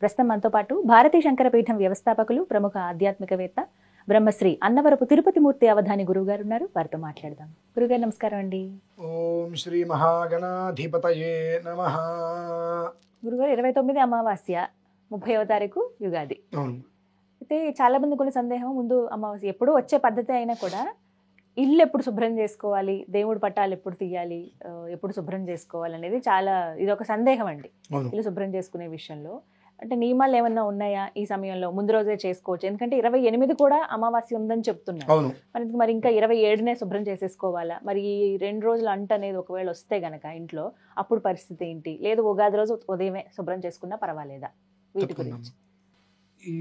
ప్రస్తుతం మనతో పాటు భారతీ శంకర పీఠం వ్యవస్థాపకులు ప్రముఖ ఆధ్యాత్మికవేత్త బ్రహ్మశ్రీ అన్నవరపు తిరుపతి మూర్తి అవధాని గురువు గారు ఉన్నారు. వారితో మాట్లాడదాం. గురుగారు నమస్కారం అండి. ఓం శ్రీ మహాగణాధిపతయే నమః. గురుగారు 29 అమావాస్య, 30వ తారీఖు యుగాది. అయితే చాలా మంది కొన్ని సందేహం, ముందు అమావాస్య ఎప్పుడు వచ్చే పద్ధతి అయినా కూడా ఇల్లు ఎప్పుడు శుభ్రం చేసుకోవాలి, దేవుడి పట్టాలు ఎప్పుడు తీయాలి, ఎప్పుడు శుభ్రం చేసుకోవాలి అనేది చాలా ఇది ఒక సందేహం అండి. ఇల్లు శుభ్రం చేసుకునే విషయంలో అంటే నియమాలు ఏమన్నా ఉన్నాయా? ఈ సమయంలో ముందు రోజే చేసుకోవచ్చు, ఎందుకంటే 28 కూడా అమావాస్య ఉందని చెప్తున్నారు. మరి ఇంకా 27నే శుభ్రం చేసేసుకోవాలా? మరి ఈ 2 రోజులు అంట అనేది ఒకవేళ వస్తే గనక ఇంట్లో అప్పుడు పరిస్థితి ఏంటి? లేదు ఉగాది రోజు ఉదయమే శుభ్రం చేసుకున్నా పర్వాలేదా? వీటి గురించి ఈ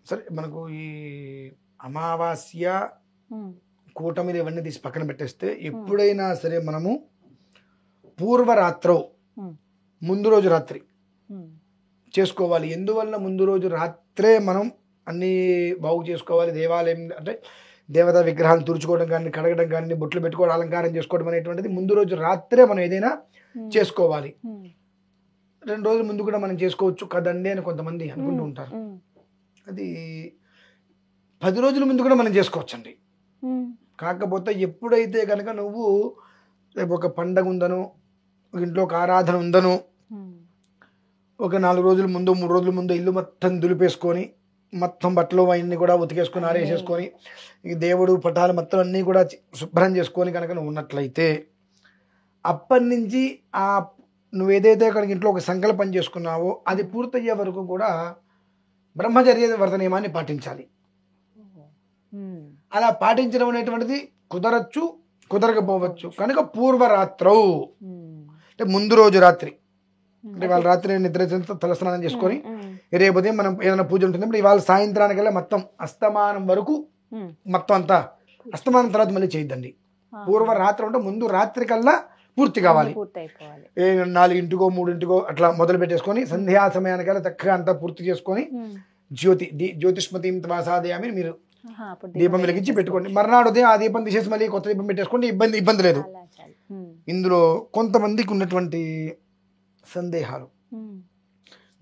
సరే, మనకు ఈ అమావాస్య కూటమిలు ఇవన్నీ తీసి పక్కన పెట్టేస్తే, ఎప్పుడైనా సరే మనము పూర్వరాత్రో ముందు రోజు రాత్రి చేసుకోవాలి. ఎందువల్ల ముందు రోజు రాత్రే మనం అన్నీ బాగు చేసుకోవాలి. దేవాలయం అంటే దేవతా విగ్రహాలు తుడుచుకోవడం కానీ, కడగడం కానీ, బొట్లు పెట్టుకోవడం, అలంకారం చేసుకోవడం అనేటువంటిది ముందు రోజు రాత్రే మనం ఏదైనా చేసుకోవాలి. 2 రోజుల ముందు కూడా మనం చేసుకోవచ్చు కదండి అని కొంతమంది అనుకుంటూ ఉంటారు. అది 10 రోజుల ముందు కూడా మనం చేసుకోవచ్చు అండి. కాకపోతే ఎప్పుడైతే కనుక నువ్వు రేపు ఒక పండగ ఉందనో, ఇంట్లో ఒక ఆరాధన ఉందనో, ఒక 4 రోజుల ముందు 3 రోజుల ముందు ఇల్లు మొత్తం దులిపేసుకొని, మొత్తం బట్టలు అవన్నీ కూడా ఉతికేసుకొని ఆరేసేసుకొని, ఈ దేవుడు పటాలు మొత్తం అన్నీ కూడా శుభ్రం చేసుకొని కనుక నువ్వు ఉన్నట్లయితే, అప్పటి నుంచి నువ్వు ఏదైతే కనుక ఇంట్లో ఒక సంకల్పం చేసుకున్నావో అది పూర్తయ్యే వరకు కూడా బ్రహ్మచర్య వ్రత నియమాన్ని పాటించాలి. అలా పాటించడం అనేటువంటిది కుదరచ్చు, కుదరకపోవచ్చు. కనుక పూర్వరాత్రౌ అంటే ముందు రోజు రాత్రి, అంటే వాళ్ళ రాత్రి నిద్ర తలస్నానం చేసుకొని రేపు ఉదయం మనం ఏదైనా పూజ ఉంటుంది, ఇవాళ సాయంత్రానికల్లా మొత్తం అస్తమానం వరకు మొత్తం అంతా అస్తమానం తర్వాత మళ్ళీ చేయొద్దండి. పూర్వరాత్రి అంటే ముందు రాత్రి కల్లా పూర్తి కావాలి. 4 3 అట్లా మొదలు పెట్టేసుకొని సంధ్యా సమయానికల్లా చక్కగా అంతా పూర్తి చేసుకొని జ్యోతిష్మతీం తమాసాదయామి మీరు దీపం వెలిగించి పెట్టుకోండి. మర్నాడు ఉదయం ఆ దీపం తీసేసి మళ్ళీ కొత్త దీపం పెట్టేసుకోండి. ఇబ్బంది లేదు. ఇందులో కొంతమందికి ఉన్నటువంటి సందేహాలు,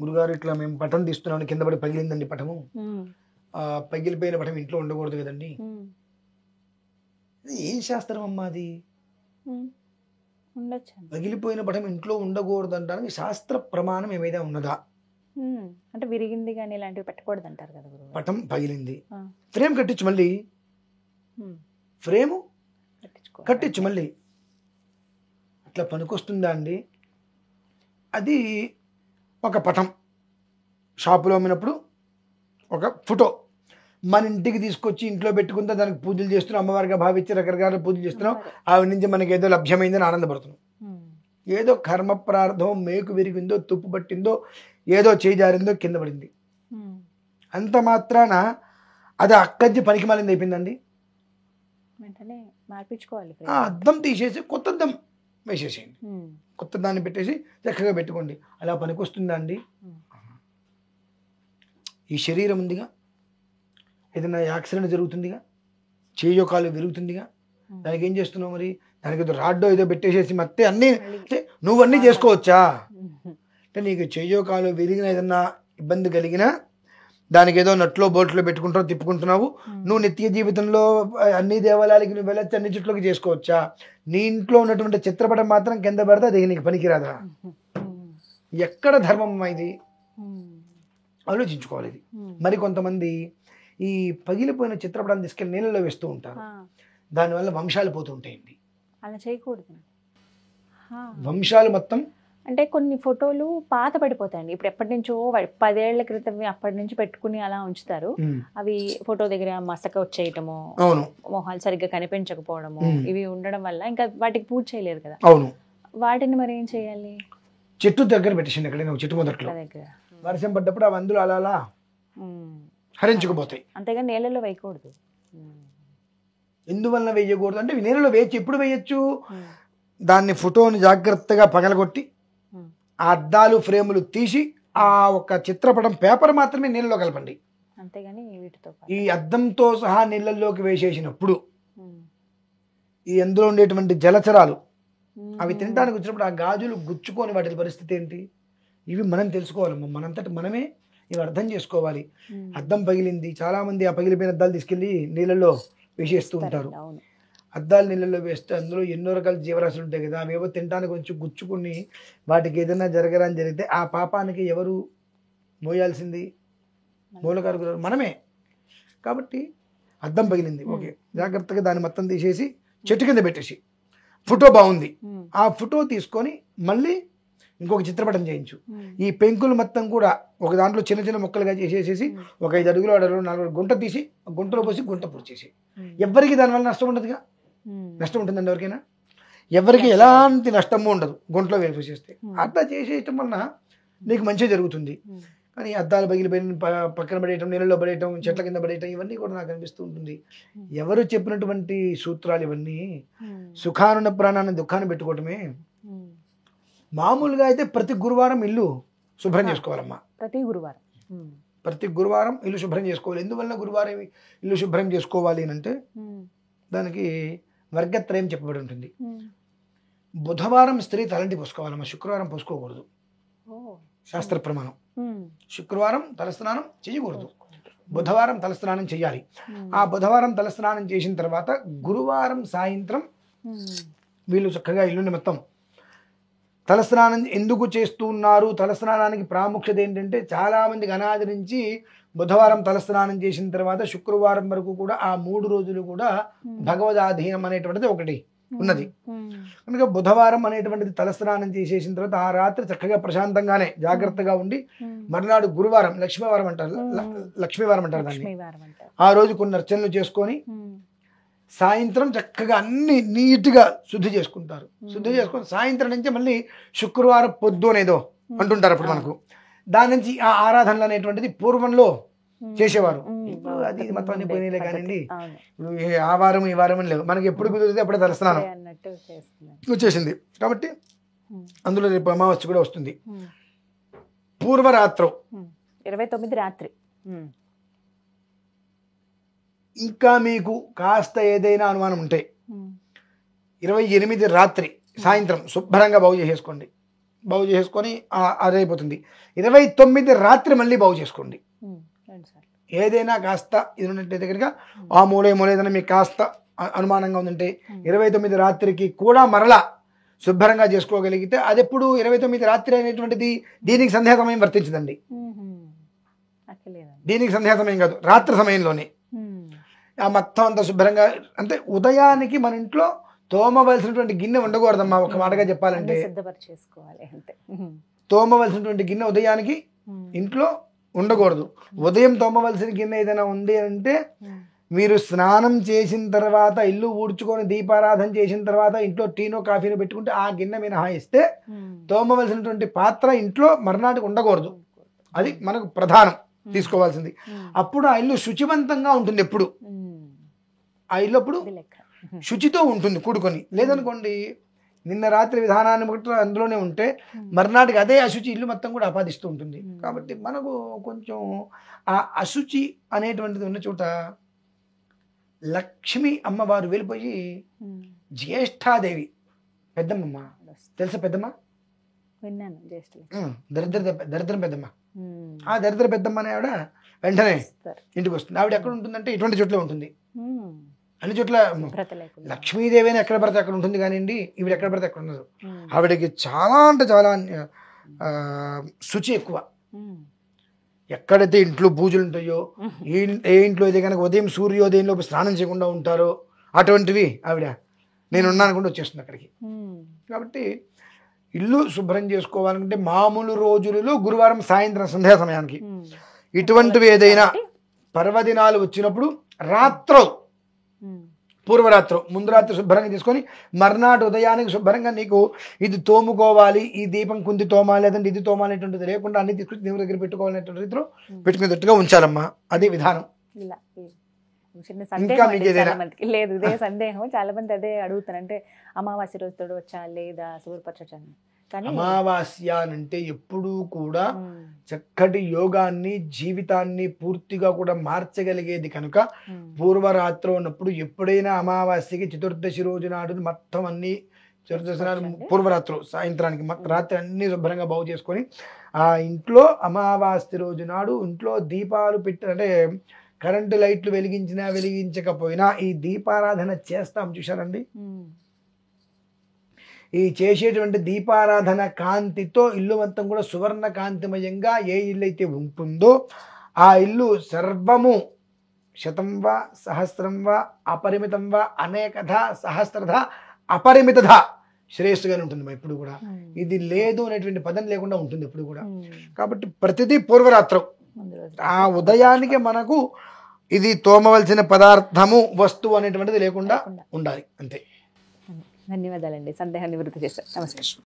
గురుగారు ఇట్లా మేము పటం తీస్తున్నాం, కింద పడి పగిలిందండి పటము, పగిలిపోయిన పటం ఇంట్లో ఉండకూడదు కదండి. ఏం శాస్త్రం అమ్మా అది? పగిలిపోయిన పటం ఇంట్లో ఉండకూడదు అంటానికి శాస్త్ర ప్రమాణం ఏమైనా ఉన్నదా? అంటే విరిగింది కానీ ఇలాంటివి పెట్టకూడదు అంటారు కదా. పటం పగిలింది, ఫ్రేమ్ కట్టించు, మళ్ళీ ఫ్రేము కట్టించు మళ్ళీ. అట్లా పనికొస్తుందా అండి? అది ఒక పటం షాపులో అమ్మినప్పుడు ఒక ఫోటో మన ఇంటికి తీసుకొచ్చి ఇంట్లో పెట్టుకుంటే దానికి పూజలు చేస్తున్నాం, అమ్మవారిగా భావించి రకరకాల పూజలు చేస్తున్నాం. ఆవిడ నుంచి మనకి ఏదో లభ్యమైందని ఆనందపడుతున్నాం. ఏదో కర్మ ప్రార్థం మేకు విరిగిందో, తుప్పు పట్టిందో, ఏదో చేయి జారిందో, కింద పడింది, అంత మాత్రాన అది అక్కడి పనికి మాలింది అయిపోయిందండి. అద్దం తీసేసి కొత్త అద్దం వేసేసేయండి, కొత్త దాన్ని పెట్టేసి చక్కగా పెట్టుకోండి. అలా పనికి వస్తుందా అండి? ఈ శరీరం ఉందిగా, ఏదైనా యాక్సిడెంట్ జరుగుతుందిగా, చేయో కాలు విరుగుతుందిగా, దానికి ఏం చేస్తున్నావు మరి? దానికి ఏదో రాడ్డో ఏదో పెట్టేసేసి మత్తే అన్నీ అంటే నువ్వన్నీ చేసుకోవచ్చా? అంటే నీకు చెయ్యో కాలు విరిగిన ఏదన్నా ఇబ్బంది కలిగినా దానికి ఏదో నట్లో బోట్లో పెట్టుకుంటావు, తిప్పుకుంటున్నావు. నువ్వు నిత్య జీవితంలో అన్ని దేవాలయాలకి నువ్వు వెళ్ళొచ్చు, అన్ని చుట్లకి చేసుకోవచ్చా? నీ ఇంట్లో ఉన్నటువంటి చిత్రపటం మాత్రం కింద పడితే అది నీకు పనికిరాదా? ఎక్కడ ధర్మం ఇది? ఆలోచించుకోవాలి ఇది. మరి కొంతమంది ఈ పగిలిపోయిన చిత్రపటాన్ని తీసుకెళ్ళి నీళ్ళలో వేస్తూ ఉంటారు. దానివల్ల వంశాలు పోతూ ఉంటాయండి. అలా చేయకూడదు. వంశాలు మొత్తం అంటే కొన్ని ఫోటోలు పాత పడిపోతాయండి. ఇప్పుడు ఎప్పటి నుంచో 10 ఏళ్ల క్రితం అప్పటి నుంచి పెట్టుకుని అలా ఉంచుతారు. అవి ఫోటో దగ్గర మసక వచ్చేయటము, మొహాలు సరిగ్గా కనిపించకపోవడము, ఇవి ఉండడం వల్ల ఇంకా వాటికి పూజ చేయలేరు కదా. అవును, వాటిని మరి ఏం చేయాలి? చెట్టు దగ్గర పెట్టేసింది, ఎక్కడైనా చెట్టు మొదట్లో దగ్గర వర్షం పడ్డప్పుడు అవి అందులో అలా హరించుకుపోతాయి. అంతేగా నీళ్ళలో వేయకూడదు. ఎందువల్ల వేయకూడదు అంటే, నీళ్ళలో వేయచ్చు. ఎప్పుడు వేయచ్చు? దాన్ని ఫోటోని జాగ్రత్తగా పగలగొట్టి ఆ అద్దాలు ఫ్రేములు తీసి ఆ ఒక చిత్రపటం పేపర్ మాత్రమే నీళ్ళలో కలపండి. అంతేగాని వీటితో ఈ అద్దంతో సహా నీళ్ళల్లోకి వేసేసినప్పుడు ఈ అందులో ఉండేటువంటి జలచరాలు అవి తినడానికి వచ్చినప్పుడు ఆ గాజులు గుచ్చుకొని వాటి పరిస్థితి ఏంటి? ఇవి మనం తెలుసుకోవాలమ్మా. మనంతట మనమే ఇవి అర్థం చేసుకోవాలి. అద్దం పగిలింది, చాలా మంది ఆ పగిలిపోయిన అద్దాలు తీసుకెళ్ళి నీళ్ళల్లో వేసేస్తూ ఉంటారు. అద్దాలు నీళ్ళల్లో వేస్తే అందులో ఎన్నో రకాల జీవరాశులు ఉంటాయి కదా, అవేవో తినడానికి కొంచెం గుచ్చుకుని వాటికి ఏదైనా జరగరాని జరిగితే ఆ పాపానికి ఎవరు మోయాల్సింది? మూలకారకులు మనమే. కాబట్టి అద్దం పగిలింది, ఓకే, జాగ్రత్తగా దాన్ని మొత్తం తీసేసి చెట్టు కింద పెట్టేసి, ఫోటో బాగుంది, ఆ ఫోటో తీసుకొని మళ్ళీ ఇంకొక చిత్రపటం చేయించు. ఈ పెంకులు మొత్తం కూడా ఒక దాంట్లో చిన్న చిన్న ముక్కలుగా చేసేసి ఒక 5 అడుగులు 6 అడుగులు 4 గుంట తీసి గుంటలో పోసి గుంట పూడ్చేసి, ఎవరికి దానివల్ల నష్టం ఉండదుగా. నష్టం ఉంటుందండి ఎవరికైనా? ఎవరికి ఎలాంటి నష్టము ఉండదు గుంటలో వేసేస్తే. అట్లా చేసేయటం వలన నీకు మంచిగా జరుగుతుంది. కానీ అద్దాలు పగిలిపోయిన పక్కన పడేయటం, నీళ్ళలో పడేయటం, చెట్ల కింద పడేయటం, ఇవన్నీ కూడా నాకు అనిపిస్తూ ఉంటుంది. ఎవరు చెప్పినటువంటి సూత్రాలు ఇవన్నీ? సుఖానున్న ప్రాణాన్ని దుఃఖాన్ని పెట్టుకోవటమే. మామూలుగా అయితే ప్రతి గురువారం ఇల్లు శుభ్రం చేసుకోవాలమ్మా. ప్రతి గురువారం ఇల్లు శుభ్రం చేసుకోవాలి. ఎందువల్ల గురువారం ఇల్లు శుభ్రం చేసుకోవాలి అంటే దానికి వర్గత్రయం చెప్పబడి ఉంటుంది. బుధవారం స్త్రీ తలంటి పోసుకోవాలమ్మా, శుక్రవారం పోసుకోకూడదు. శాస్త్ర ప్రమాణం. శుక్రవారం తలస్నానం చేయకూడదు, బుధవారం తలస్నానం చేయాలి. ఆ బుధవారం తలస్నానం చేసిన తర్వాత గురువారం సాయంత్రం వీళ్ళు చక్కగా ఇల్లుని మొత్తం తలస్నానం ఎందుకు చేస్తున్నారు? తలస్నానానికి ప్రాముఖ్యత ఏంటంటే చాలా మందికి అనాది నుంచి బుధవారం తలస్నానం చేసిన తర్వాత శుక్రవారం వరకు కూడా ఆ 3 రోజులు కూడా భగవదాధీనం అనేటువంటిది ఒకటి ఉన్నది. కనుక బుధవారం అనేటువంటిది తలస్నానం చేసేసిన తర్వాత ఆ రాత్రి చక్కగా ప్రశాంతంగానే జాగ్రత్తగా ఉండి మరునాడు గురువారం లక్ష్మీవారం అంటారు దాన్ని. ఆ రోజు కొన్ని అర్చనలు చేసుకొని సాయంత్రం చక్కగా అన్ని నీట్గా శుద్ధి చేసుకుంటారు. శుద్ధి చేసుకొని సాయంత్రం నుంచి మళ్ళీ శుక్రవారం పొద్దు అనేదో అంటుంటారు. అప్పుడు మనకు దాని నుంచి ఆ ఆరాధనలు అనేటువంటిది పూర్వంలో చేసేవారు. ఇప్పుడు అది మొత్తం అన్ని పోయినాయిలే కానివ్వండి. ఇప్పుడు ఆ వారం ఈ వారం లేవు, మనకి ఎప్పుడు కుదిరితే అప్పుడే తలస్నానం వచ్చేసింది. కాబట్టి అందులో రేపు అమావాస్య కూడా వస్తుంది. పూర్వరాత్రం 29 రాత్రి. ఇంకా మీకు కాస్త ఏదైనా అనుమానం ఉంటే 28 రాత్రి సాయంత్రం శుభ్రంగా బాగు చేసేసుకోండి. బాగు చేసుకొని అదైపోతుంది. 29 రాత్రి మళ్ళీ బాగు చేసుకోండి. ఏదైనా కాస్త ఇది ఉన్నట్టయితే కనుక ఆ మూలే ఏదైనా మీకు కాస్త అనుమానంగా ఉందంటే 29 రాత్రికి కూడా మరలా శుభ్రంగా చేసుకోగలిగితే అది ఎప్పుడు 29 రాత్రి అనేటువంటిది దీనికి సంధ్యా సమయం వర్తించదండి. దీనికి సంధ్యా సమయం కాదు, రాత్రి సమయంలోనే ఆ మొత్తం అంతా శుభ్రంగా. అంటే ఉదయానికి మన ఇంట్లో తోమవలసినటువంటి గిన్నె ఉండకూడదమ్మా. ఒక మాటగా చెప్పాలంటే తోమవలసినటువంటి గిన్నె ఉదయానికి ఇంట్లో ఉండకూడదు. ఉదయం తోమవలసిన గిన్నె ఏదైనా ఉంది అంటే మీరు స్నానం చేసిన తర్వాత ఇల్లు ఊడ్చుకొని దీపారాధన చేసిన తర్వాత ఇంట్లో టీనో కాఫీనో పెట్టుకుంటే ఆ గిన్నె మినహాయిస్తే తోమవలసినటువంటి పాత్ర ఇంట్లో మర్నాటికి ఉండకూడదు. అది మనకు ప్రధానం తీసుకోవాల్సింది. అప్పుడు ఆ ఇల్లు శుచివంతంగా ఉంటుంది. ఎప్పుడు ఆ ఇల్లు అప్పుడు శుచితో ఉంటుంది కూడుకొని. లేదనుకోండి నిన్న రాత్రి విధానాన్ని బట్టి అందులోనే ఉంటే మర్నాటికి అదే అశుచి ఇల్లు మొత్తం కూడా ఆపాదిస్తూ ఉంటుంది. కాబట్టి మనకు కొంచెం ఆ అశుచి అనేటువంటిది ఉన్న చోట లక్ష్మి అమ్మవారు వెళ్ళిపోయి జ్యేష్ఠాదేవి పెద్దమ్మ తెలుసా? పెద్దమ్మ దరిద్రం పెద్దమ్మ. ఆ దరిద్ర పెద్దమ్మ అనే ఆవిడ వెంటనే ఇంటికి వస్తుంది. ఆవిడ ఎక్కడ ఉంటుందంటే ఇటువంటి చోట్ల ఉంటుంది. అన్ని చోట్ల లక్ష్మీదేవి అని ఎక్కడ పడితే అక్కడ ఉంటుంది కానివ్వండి, ఈవిడ ఎక్కడ పడితే అక్కడ ఉండదు. ఆవిడకి చాలా అంటే చాలా శుచి ఎక్కువ. ఎక్కడైతే ఇంట్లో పూజలు ఉంటాయో, ఏ ఇంట్లో అయితే కనుక ఉదయం సూర్యోదయంలో స్నానం చేయకుండా ఉంటారో అటువంటివి ఆవిడ నేనున్నాను అనుకుంటే వచ్చేస్తుంది అక్కడికి. కాబట్టి ఇల్లు శుభ్రం చేసుకోవాలంటే మామూలు రోజులలో గురువారం సాయంత్రం సంధ్యా సమయానికి, ఇటువంటివి ఏదైనా పర్వదినాలు వచ్చినప్పుడు రాత్రో పూర్వరాత్రం ముందు రాత్రి శుభ్రంగా తీసుకొని మర్నాటి ఉదయానికి శుభ్రంగా నీకు ఇది తోముకోవాలి, ఈ దీపం కుంది తోమాలి, లేదంటే ఇది తోమాలి అనేటువంటిది లేకుండా అన్ని తీసుకొచ్చి దేవుడి దగ్గర పెట్టుకోవాలనేటువంటి రీతిలో పెట్టుకునేటట్టుగా ఉంచాలమ్మా. అది విధానం. ఇంకా మీకు ఏదైనా లేదు ఇదే సందేహం, చాలా మంది అదే అడుగుతారు. అంటే అమావాస్య రోజు తోడవచ్చా లేదా శుభ్రపరచచ్చా? అమావాస్య అంటే ఎప్పుడూ కూడా చక్కటి యోగాన్ని జీవితాన్ని పూర్తిగా కూడా మార్చగలిగేది కనుక పూర్వరాత్రి ఉన్నప్పుడు ఎప్పుడైనా అమావాస్యకి చతుర్దశి రోజు నాడు మొత్తం అన్ని చతుర్దశి నాడు పూర్వరాత్రు సాయంత్రానికి రాత్రి అన్ని శుభ్రంగా బాగు చేసుకొని ఆ ఇంట్లో అమావాస్య రోజు నాడు ఇంట్లో దీపాలు అంటే కరెంటు లైట్లు వెలిగించినా వెలిగించకపోయినా ఈ దీపారాధన చేస్తాం చూశారండి. ఈ చేసేటువంటి దీపారాధన కాంతితో ఇల్లు మొత్తం కూడా సువర్ణ కాంతిమయంగా ఏ ఇల్లు అయితే ఉంటుందో ఆ ఇల్లు సర్వము శతం వా సహస్రం వా అపరిమితం వా అనేకధ సహస్రధ అపరిమితధ శ్రేయస్సుగానే ఉంటుంది ఎప్పుడు కూడా. ఇది లేదు అనేటువంటి పదం లేకుండా ఉంటుంది ఎప్పుడు కూడా. కాబట్టి ప్రతిదీ పూర్వరాత్రం ఆ ఉదయానికి మనకు ఇది తోమవలసిన పదార్థము వస్తువు అనేటువంటిది లేకుండా ఉండాలి అంతే. ధన్యవాదాలండి, సందేహాన్ని నివృత్తి చేశారు. నమస్తే.